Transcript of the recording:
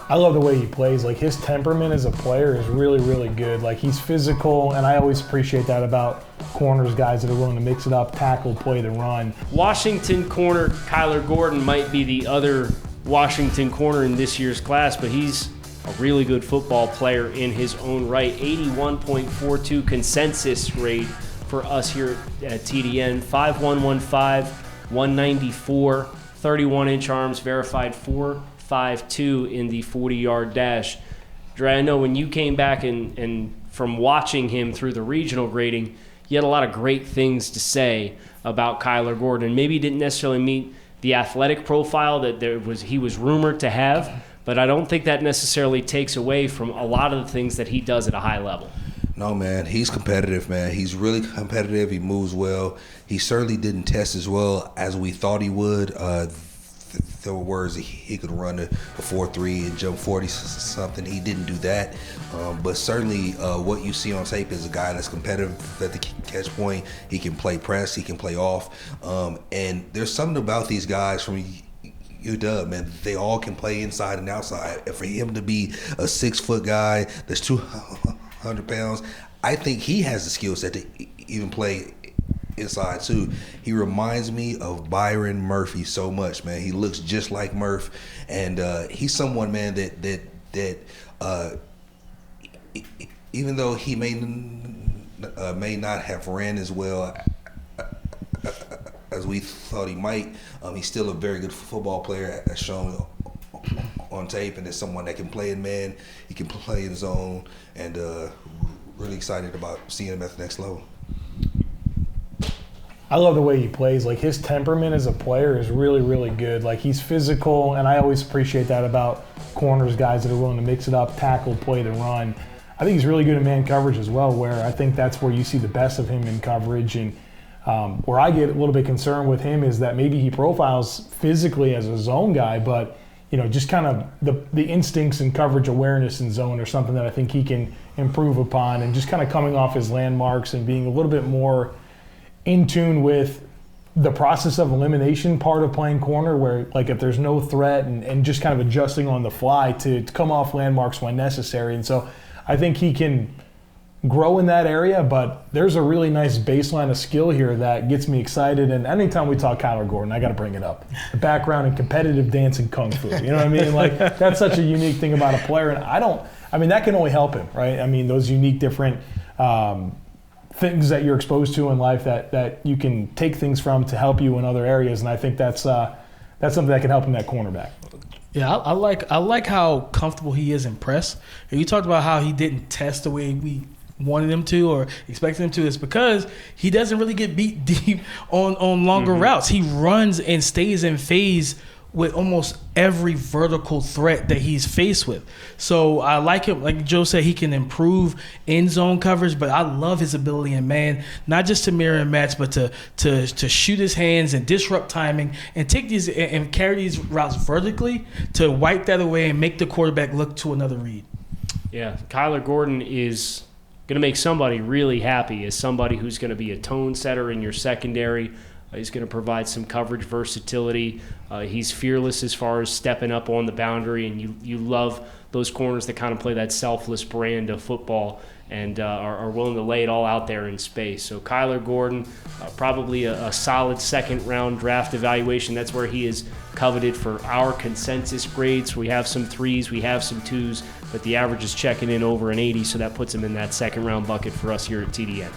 I love the way he plays. Like, his temperament as a player is really, really good. Like, he's physical, and I always appreciate that about corners, guys that are willing to mix it up, tackle, play the run. Washington corner Kyler Gordon might be the other Washington corner in this year's class, but he's a really good football player in his own right. 81.42 consensus grade for us here at TDN. 5'1", 194, 31-inch arms, verified 4.52 in the 40-yard dash. Dre, I know when you came back and from watching him through the regional grading, you had a lot of great things to say about Kyler Gordon. Maybe he didn't necessarily meet the athletic profile that he was rumored to have, but I don't think that necessarily takes away from a lot of the things that he does at a high level. No, man, he's competitive, man. He's really competitive. He moves well. He certainly didn't test as well as we thought he would. There were words that he could run a 4.3 and jump 40-something. He didn't do that. But certainly what you see on tape is a guy that's competitive at the catch point. He can play press. He can play off. And there's something about these guys from UW, man. They all can play inside and outside. And for him to be a 6-foot guy that's 200 pounds, I think he has the skill set to even play inside too. He reminds me of Byron Murphy so much, man. He looks just like Murph, and he's someone, man, that even though he may not have ran as well as we thought he might, he's still a very good football player, as shown on tape, and is someone that can play in man. He can play in zone, and really excited about seeing him at the next level. I love the way he plays. Like, his temperament as a player is really, really good. Like, he's physical, and I always appreciate that about corners, guys that are willing to mix it up, tackle, play the run. I think he's really good at man coverage as well, where I think that's where you see the best of him in coverage. And where I get a little bit concerned with him is that maybe he profiles physically as a zone guy, but just kind of the instincts and coverage awareness in zone are something that I think he can improve upon, and just kind of coming off his landmarks and being a little bit more in tune with the process of elimination part of playing corner, where, like, if there's no threat and just kind of adjusting on the fly to come off landmarks when necessary. And so I think he can grow in that area, but there's a really nice baseline of skill here that gets me excited. And anytime we talk Kyler Gordon, I got to bring it up. The background in competitive dance and kung fu. You know what I mean? Like, that's such a unique thing about a player. And that can only help him, right? I mean, those unique different things that you're exposed to in life that you can take things from to help you in other areas. And I think that's something that can help him at cornerback. Yeah, I like how comfortable he is in press. And you talked about how he didn't test the way we wanted him to or expected him to. It's because he doesn't really get beat deep on longer routes. He runs and stays in phase with almost every vertical threat that he's faced with. So I like him. Like Joe said, he can improve in zone coverage, but I love his ability in man, not just to mirror and match, but to shoot his hands and disrupt timing and take these and carry these routes vertically to wipe that away and make the quarterback look to another read. Yeah, Kyler Gordon is going to make somebody really happy as somebody who's going to be a tone setter in your secondary. He's going to provide some coverage versatility. He's fearless as far as stepping up on the boundary, and you love those corners that kind of play that selfless brand of football and are willing to lay it all out there in space. So Kyler Gordon, probably a solid second-round draft evaluation. That's where he is coveted for our consensus grades. We have some 3s, we have some 2s, but the average is checking in over an 80, so that puts him in that second-round bucket for us here at TDN.